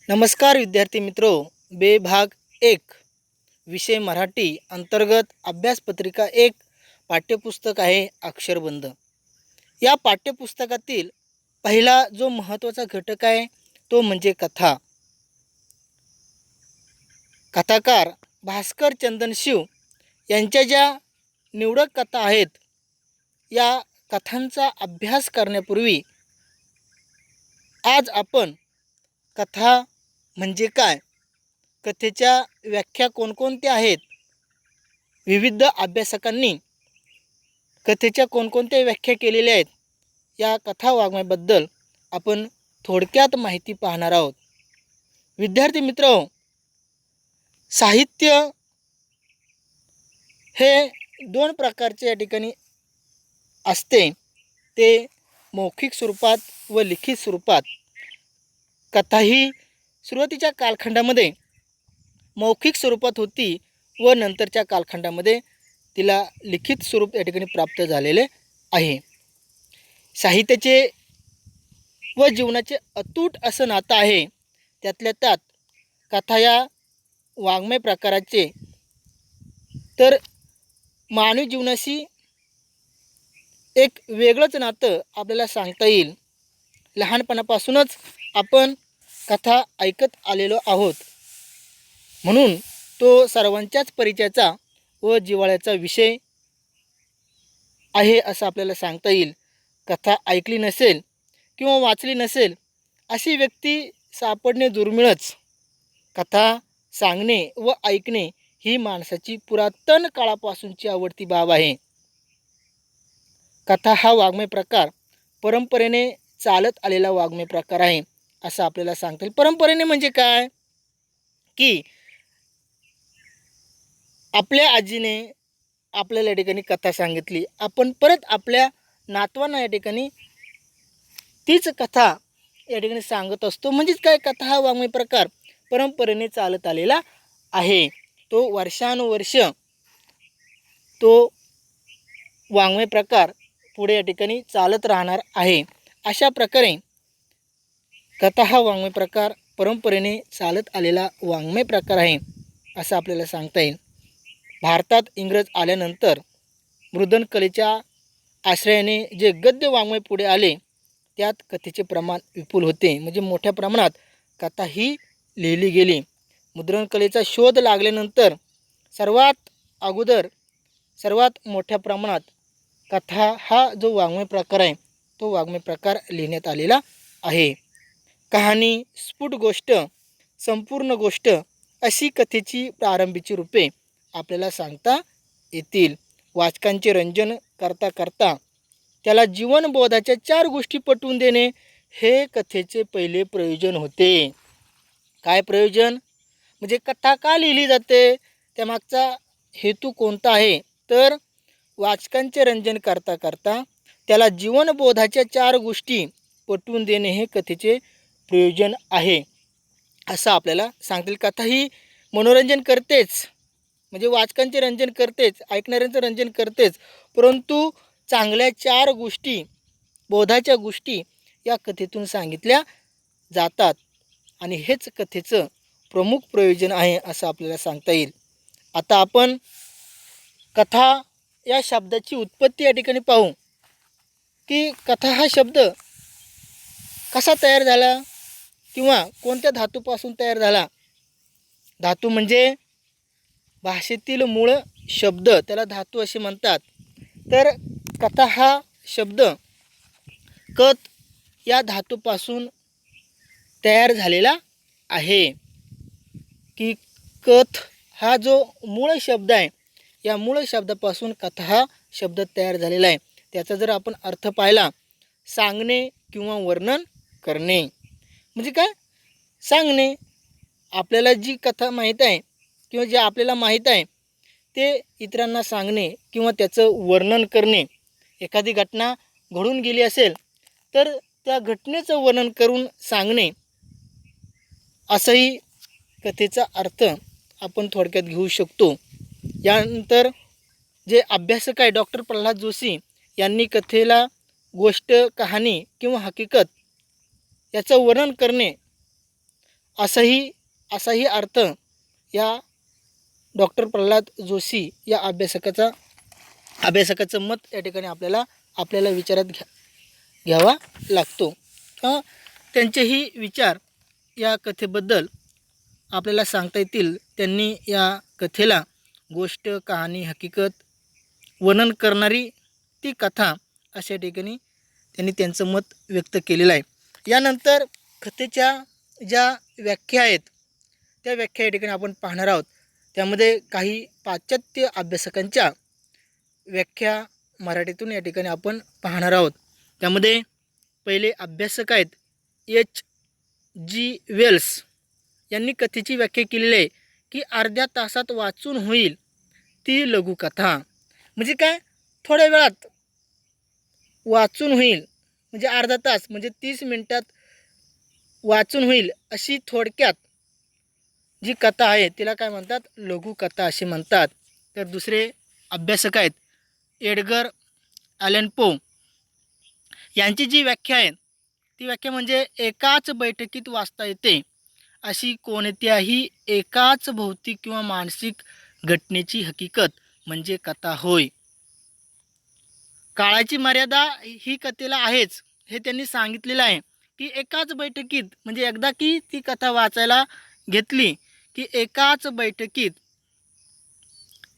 नमस्कार विद्यार्थी मित्रो, भाग एक विषय मराठी अंतर्गत अभ्यासपत्रिका एक पाठ्यपुस्तक आहे अक्षरबंध। या पाठ्यपुस्तकातील पहिला जो महत्त्वाचा घटक आहे तो म्हणजे कथा। कथाकार भास्कर चंदनशिव यांच्या ज्या निवडक कथा आहेत, या कथांचा अभ्यास करण्यापूर्वी आज आपण कथा म्हणजे काय, कथेच्या व्याख्या कोणकोणत्या आहेत, विविध अभ्यासकांनी कथेच्या कोणकोणत्या व्याख्या केलेल्या आहेत, या कथा वाङ्मयाबद्दल आपण थोडक्यात माहिती पाहणार आहोत। विद्यार्थी मित्र, साहित्य हे दोन प्रकारचे या ठिकाणी असते, ते मौखिक स्वरूपात व लिखित स्वरूपात। कथा ही सुरुवातीच्या कालखंडामध्ये मौखिक स्वरूपात होती व नंतरच्या कालखंडामध्ये तिला लिखित स्वरूप या ठिकाणी प्राप्त झालेले आहे। साहित्याचे व जीवनाचे अतूट असं नातं आहे। त्यातल्या त्यात कथा या वाङ्मय प्रकाराचे तर मानवी जीवनाशी एक वेगळंच नातं आपल्याला सांगता येईल। लहानपणापासूनच आपण कथा ऐकत आलेलो आहोत, म्हणून तो सर्वांच्याच परिचयाचा व जिव्हाळ्याचा विषय आहे असं आपल्याला सांगता येईल। कथा ऐकली नसेल किंवा वाचली नसेल अशी व्यक्ती सापडणे दुर्मिळच। कथा सांगणे व ऐकणे ही माणसाची पुरातन काळापासूनची आवडती बाब आहे। कथा हा वाङ्मय प्रकार परंपरेने चालत आलेला वाङ्मय प्रकार आहे असं आपल्याला सांगता येईल। परंपरेने म्हणजे काय की आपल्या आजीने आपल्याला या ठिकाणी कथा सांगितली, आपण परत आपल्या नातवांना या ठिकाणी तीच कथा या ठिकाणी सांगत असतो। म्हणजेच काय, कथा हा वाङ्मय प्रकार परंपरेने चालत आलेला आहे। तो वर्षानुवर्ष तो वाङ्मय प्रकार पुढे या ठिकाणी चालत राहणार आहे। अशा प्रकारे कथा हा वाङ्मय प्रकार परंपरेने चालत आलेला वाङ्मय प्रकार आहे असं आपल्याला सांगता येईल। भारतात इंग्रज आल्यानंतर मुद्रणकलेच्या आश्रयाने जे गद्य वाङ्मय पुढे आले, त्यात कथेचे प्रमाण विपुल होते, म्हणजे मोठ्या प्रमाणात कथा ही लिहिली गेली। मुद्रणकलेचा शोध लागल्यानंतर सर्वात अगोदर सर्वात मोठ्या प्रमाणात कथा हा जो वाङ्मय प्रकार आहे तो वाङ्मय प्रकार लिहिण्यात आलेला आहे। कहाणी, स्फुट गोष्ट, संपूर्ण गोष्ट अशी कथेची प्रारंभीची रूपे आपल्याला सांगता येतील। वाचकांचे रंजन करता करता त्याला जीवनबोधाच्या 4 गोष्टी पटवून देणे हे कथेचे पहिले प्रयोजन होते। काय प्रयोजन म्हणजे कथा का लिहिली जाते, त्यामागचा हेतू कोणता आहे, तर वाचकांचे रंजन करता करता त्याला जीवनबोधाच्या 4 गोष्टी पटवून देणे हे कथेचे प्रयोजन आहे असं आपल्याला सांगतील। कथा ही मनोरंजन करतेच, म्हणजे वाचकांचे रंजन करतेच, ऐकणाऱ्यांचं रंजन करतेच, परंतु चांगल्या 4 गोष्टी, बोधाच्या गोष्टी या कथेतून सांगितल्या जातात आणि हेच कथेचं प्रमुख प्रयोजन आहे असं आपल्याला सांगता येईल। आता आपण कथा या शब्दाची उत्पत्ती या ठिकाणी पाहू की कथा हा शब्द कसा तयार झाला किंवा कोणत्या धातूपासून तयार झाला। धातू म्हणजे भाषेतील मूळ शब्द, त्याला धातू असे म्हणतात। तर कथा हा शब्द कथ या धातूपासून तयार झालेला आहे, की कथ हा जो मूळ शब्द आहे, या मूळ शब्दापासून कथा हा शब्द तयार झालेला आहे। त्याचा जर आपण अर्थ पाहिला, सांगणे किंवा वर्णन करणे, म्हणजे काय, सांगणे, आपल्याला जी कथा माहीत आहे किंवा जे आपल्याला माहीत आहे ते इतरांना सांगणे किंवा त्याचं वर्णन करणे। एखादी घटना घडून गेली असेल तर त्या घटनेचं वर्णन करून सांगणे, असंही कथेचा अर्थ आपण थोडक्यात घेऊ शकतो। यानंतर जे अभ्यासक आहे डॉक्टर प्रल्हाद जोशी यांनी कथेला गोष्ट, कहाणी किंवा हकीकत याचं वर्णन करणे असाही अर्थ या डॉक्टर प्रल्हाद जोशी या अभ्यासकाचं मत या ठिकाणी आपल्याला विचारात घ्यावा लागतो. त्यांचेही विचार या कथेबद्दल आपल्याला सांगता येतील. त्यांनी या कथेला गोष्ट, कहाणी, हकीकत वर्णन करणारी ती कथा अशा ठिकाणी त्यांनी त्यांचं मत व्यक्त केलेलं आहे. यानंतर कथेच्या ज्या व्याख्या आहेत त्या व्याख्या या ठिकाणी आपण पाहणार आहोत. त्यामध्ये काही पाश्चात्य अभ्यासकांच्या व्याख्या मराठीतून या ठिकाणी आपण पाहणार आहोत. त्यामध्ये पहिले अभ्यासक आहेत H.G. वेल्स यांनी कथेची व्याख्या केलेली आहे की अर्ध्या तासात वाचून होईल ती लघुकथा. म्हणजे काय, थोड्या वेळात वाचून होईल, म्हणजे अर्धा तास म्हणजे 30 मिनिटात वाचून होईल अशी थोडक्यात जी कथा आहे तिला काय म्हणतात, लघुकथा अशी म्हणतात. तर दुसरे अभ्यासक आहेत एडगर ॲलन पो यांची जी व्याख्या आहे ती व्याख्या म्हणजे एकाच बैठकीत वाचता येते अशी कोणत्याही एकाच भौतिक किंवा मानसिक घटनेची हकीकत म्हणजे कथा होय. काळाची मर्यादा ही कथेला आहेच हे त्यांनी सांगितलेलं आहे की एकाच बैठकीत, म्हणजे एकदा की ती कथा वाचायला घेतली की एकाच बैठकीत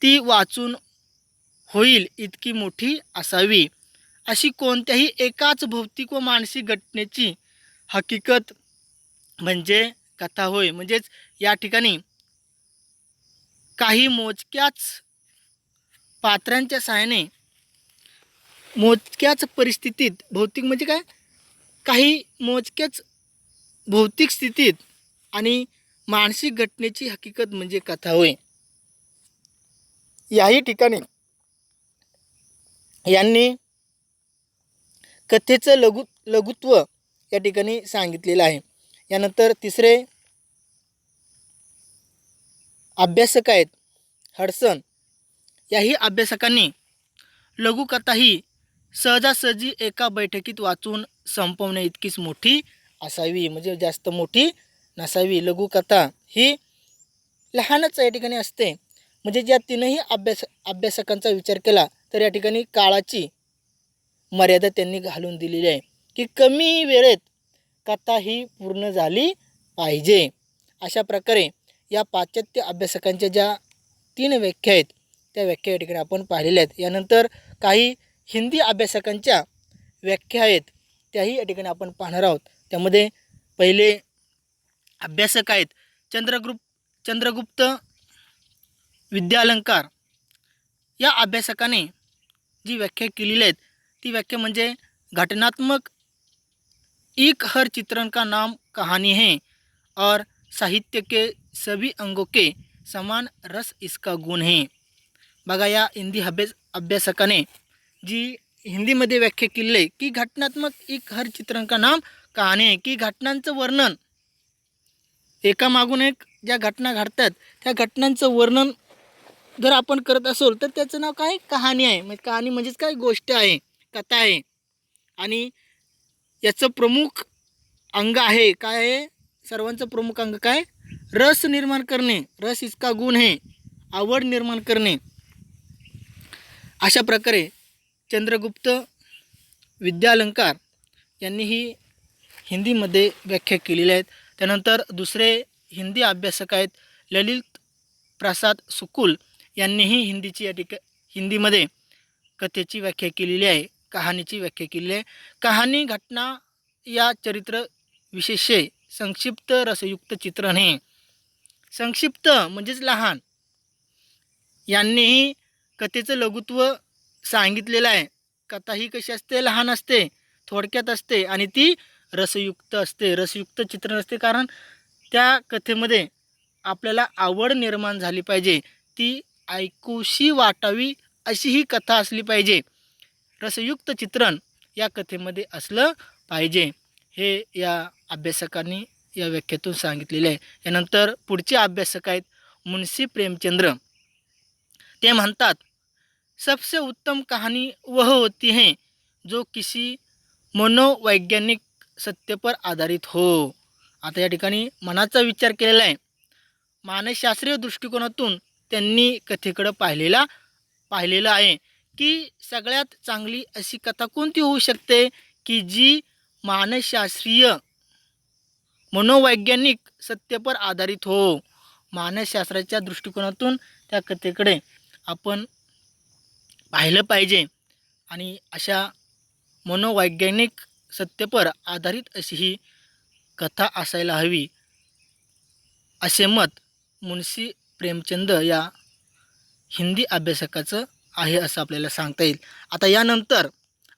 ती वाचून होईल इतकी मोठी असावी. अशी कोणत्याही एकाच भौतिक व मानसिक घटनेची हकीकत म्हणजे कथा होय. म्हणजेच या ठिकाणी काही मोजक्याच पात्रांच्या सहाय्याने मोजक्याच परिस्थितीत, भौतिक म्हणजे काय, काही मोजक्याच भौतिक स्थितीत आणि मानसिक घटनेची हकीकत म्हणजे कथा होय. याही ठिकाणी यांनी कथेचं लघुत्व या ठिकाणी सांगितलेलं आहे. यानंतर तिसरे अभ्यासक आहेत हडसन. याही अभ्यासकांनी लघुकथा ही सहजासहजी एका बैठकीत वाचून संपवणे इतकीच मोठी असावी, म्हणजे जास्त मोठी नसावी. लघुकथा ही लहानच या ठिकाणी असते. म्हणजे ज्या तीनही अभ्यासकांचा विचार केला तर या ठिकाणी काळाची मर्यादा त्यांनी घालून दिलेली आहे की कमी वेळेत कथा ही पूर्ण झाली पाहिजे. अशा प्रकारे या पाश्चात्य अभ्यासकांच्या ज्या 3 व्याख्या आहेत त्या व्याख्या या ठिकाणी आपण पाहिलेल्या आहेत. यानंतर काही हिंदी अभ्यासकांच्या व्याख्या आहेत त्याही या ठिकाणी आपण पाहणार आहोत. त्यामध्ये पहिले अभ्यासक आहेत चंद्रगुप्त विद्यालंकार. या अभ्यासकाने जी व्याख्या केलेली आहेत ती व्याख्या म्हणजे घटनात्मक एक हर चित्रण का नाम कहानी है और साहित्य के सभी अंगों के समान रस इसका गुण है. बघा, या हिंदी अभ्यासकाने जी हिंदीमध्ये व्याख्या केली आहे की घटनात्मक एक हर चित्रण का नाम कहानी आहे, की घटनांचं वर्णन, एकामागून एक ज्या घटना घडतात त्या घटनांचं वर्णन जर आपण करत असोल तर त्याचं नाव काय, कहाणी आहे. म्हणजे कहाणी म्हणजेच काय, गोष्ट आहे, कथा आहे. आणि याचं प्रमुख अंग आहे काय आहे, सर्वांचं प्रमुख अंग काय, रस निर्माण करणे, रस इसका गुण है, आवड निर्माण करणे. अशा प्रकारे चंद्रगुप्त विद्यालंकार यांनी ही हिंदीमध्ये व्याख्या केलेल्या आहेत. त्यानंतर दुसरे हिंदी अभ्यासक आहेत ललित प्रसाद सुकुल. यांनीही हिंदीमध्ये कथेची व्याख्या केलेली आहे, कहाणीची व्याख्या केलेली आहे. कहाणी, घटना या चरित्र विशेषे संक्षिप्त रसयुक्त चित्रण हे. संक्षिप्त म्हणजेच लहान. यांनीही कथेचं लघुत्व सांगितलेलं आहे. कथा ही कशी असते, लहान असते, थोडक्यात असते आणि ती रसयुक्त असते, रसयुक्त चित्रण असते. कारण त्या कथेमध्ये आपल्याला आवड निर्माण झाली पाहिजे, ती ऐकूशी वाटावी अशी ही कथा असली पाहिजे. रसयुक्त चित्रण या कथेमध्ये असलं पाहिजे, हे या अभ्यासकांनी या व्याख्यातून सांगितलेले आहे. यानंतर पुढचे अभ्यासक आहेत मुंशी प्रेमचंद्र. ते म्हणतात, सबसे उत्तम कहानी वह होती है जो किसी मनोवैज्ञानिक सत्य पर आधारित हो. आता या ठिकाणी मनाचा विचार केलेला आहे. मानसशास्त्रीय दृष्टिकोनातून त्यांनी कथेकडं पाहिलेलं आहे की सगळ्यात चांगली अशी कथा कोणती होऊ शकते की जी मानसशास्त्रीय मनोवैज्ञानिक सत्यावर आधारित हो. मानसशास्त्राच्या दृष्टिकोनातून त्या कथेकडे आपण पाहिलं पाहिजे आणि अशा मनोवैज्ञानिक सत्यावर आधारित अशी ही कथा असायला हवी असे मत मुन्शी प्रेमचंद या हिंदी अभ्यासकाचं आहे असं आपल्याला सांगता येईल. आता यानंतर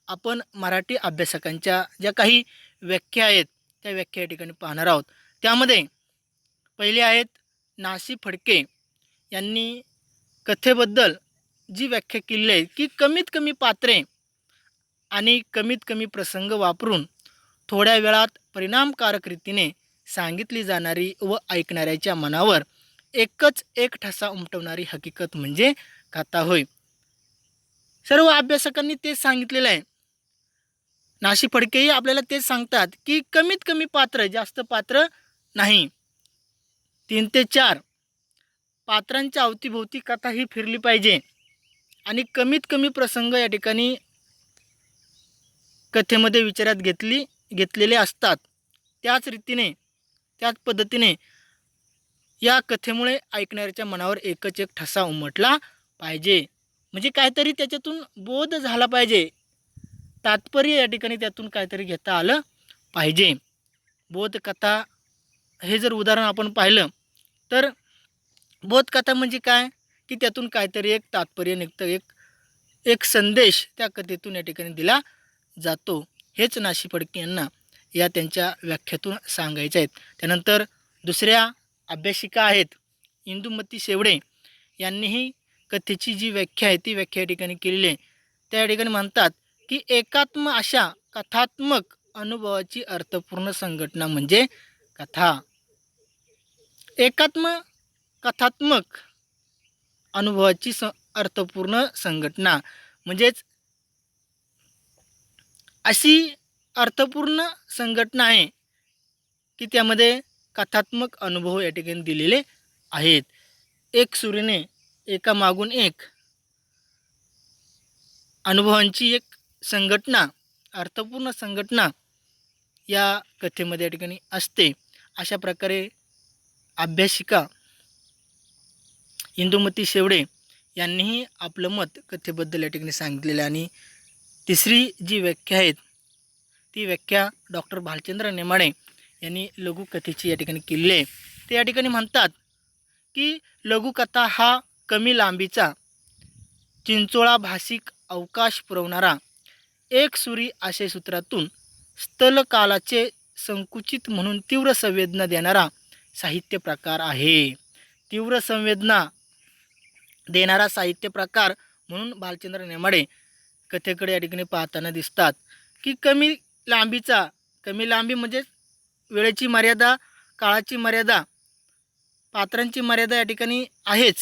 आपण मराठी अभ्यासकांच्या ज्या काही व्याख्या आहेत त्या व्याख्या या ठिकाणी पाहणार आहोत. त्यामध्ये पहिले आहेत नासी फडके यांनी कथेबद्दल जी व्याख्या केली आहे की कमीत कमी पात्रे आणि कमीत कमी प्रसंग वापरून थोड्या वेळात परिणामकारक रीतीने सांगितली जाणारी व ऐकणाऱ्याच्या मनावर एकच एक ठसा उमटवणारी हकीकत म्हणजे कथा होय. सर्व अभ्यासकांनी तेच सांगितलेलं आहे. नाशी फडकेही आपल्याला तेच सांगतात की कमीत कमी पात्र, जास्त पात्र नाही, 3 ते 4 पात्रांच्या अवतीभोवती कथा ही फिरली पाहिजे आणि कमीत कमी प्रसंग या ठिकाणी कथेमध्ये विचारात घेतलेले असतात. त्याच रीतीने त्याच पद्धतीने या कथेमुळे ऐकणाऱ्याच्या मनावर एकच एक ठसा उमटला पाहिजे. म्हणजे काहीतरी त्याच्यातून बोध झाला पाहिजे, तात्पर्य या ठिकाणी त्यातून काहीतरी घेता आलं पाहिजे. बोधकथा हे जर उदाहरण आपण पाहिलं तर बोधकथा म्हणजे काय की त्यातून काहीतरी एक तात्पर्य निघतं, एक संदेश त्या कथेतून या ठिकाणी दिला जातो. हेच नाशी फडके यांना या त्यांच्या व्याख्यातून सांगायचे आहेत. त्यानंतर दुसऱ्या अभ्यासिका आहेत इंदुमती शेवडे यांनीही कथेची जी व्याख्या आहे ती व्याख्या या ठिकाणी केलेली आहे. त्या ठिकाणी म्हणतात की एकात्म अशा कथात्मक अनुभवाची अर्थपूर्ण संघटना म्हणजे कथा. एकात्म कथात्मक अनुभवाची अर्थपूर्ण संघटना म्हणजेच अशी अर्थपूर्ण संघटना आहे की त्यामध्ये कथात्मक अनुभव या ठिकाणी दिलेले आहेत. एक सुरीने एकामागून एक अनुभवांची एक संघटना, अर्थपूर्ण संघटना या कथेमध्ये या ठिकाणी असते. अशा प्रकारे अभ्यासिका इंदुमती शेवडे यांनीही आपलं मत कथेबद्दल या ठिकाणी सांगितलेलं. आणि तिसरी जी व्याख्या आहे ती व्याख्या डॉक्टर भालचंद्र नेमाडे यांनी लघुकथेची या ठिकाणी केलेली आहे. ते या ठिकाणी म्हणतात की लघुकथा हा कमी लांबीचा, चिंचोळा भाषिक अवकाश पुरवणारा, एक सुरी आशयसूत्रातून स्थलकालाचे संकुचित म्हणून तीव्र संवेदना देणारा साहित्य प्रकार आहे. तीव्र संवेदना देणारा साहित्य प्रकार म्हणून भालचंद्र नेमाडे कथेकडे या ठिकाणी पाहताना दिसतात की कमी लांबी म्हणजे वेळेची मर्यादा, काळाची मर्यादा, पात्रांची मर्यादा या ठिकाणी आहेच,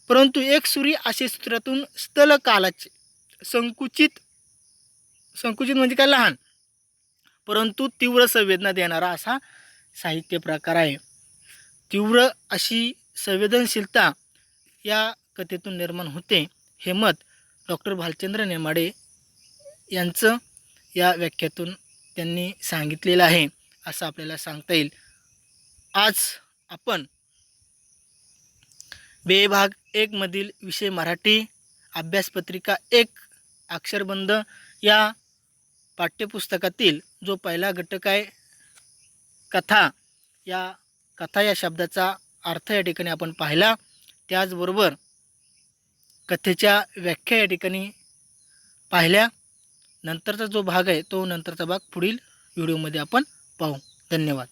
परंतु एक सुरी आशयसूत्रातून स्थलकालाचे संकुचित म्हणजे काय, लहान परंतु तीव्र संवेदना देणारा असा साहित्य प्रकार आहे. तीव्र अशी संवेदनशीलता या कथेतून निर्माण होते, हे मत डॉक्टर भालचंद्र नेमाडे यांचं या व्याख्यातून त्यांनी सांगितलेलं आहे असं आपल्याला सांगता येईल. आज आपण विभाग 1 मधील विषय मराठी अभ्यासपत्रिका 1 अक्षरबंध या पाठ्यपुस्तकातील जो पहिला घटक आहे कथा, या शब्दाचा अर्थ या ठिकाणी आपण पाहिला. त्याचबरोबर कथेच्या व्याख्या या ठिकाणी पाहिल्या. नंतरचा जो भाग आहे तो नंतरचा भाग पुढील व्हिडिओमध्ये आपण पाहू. धन्यवाद.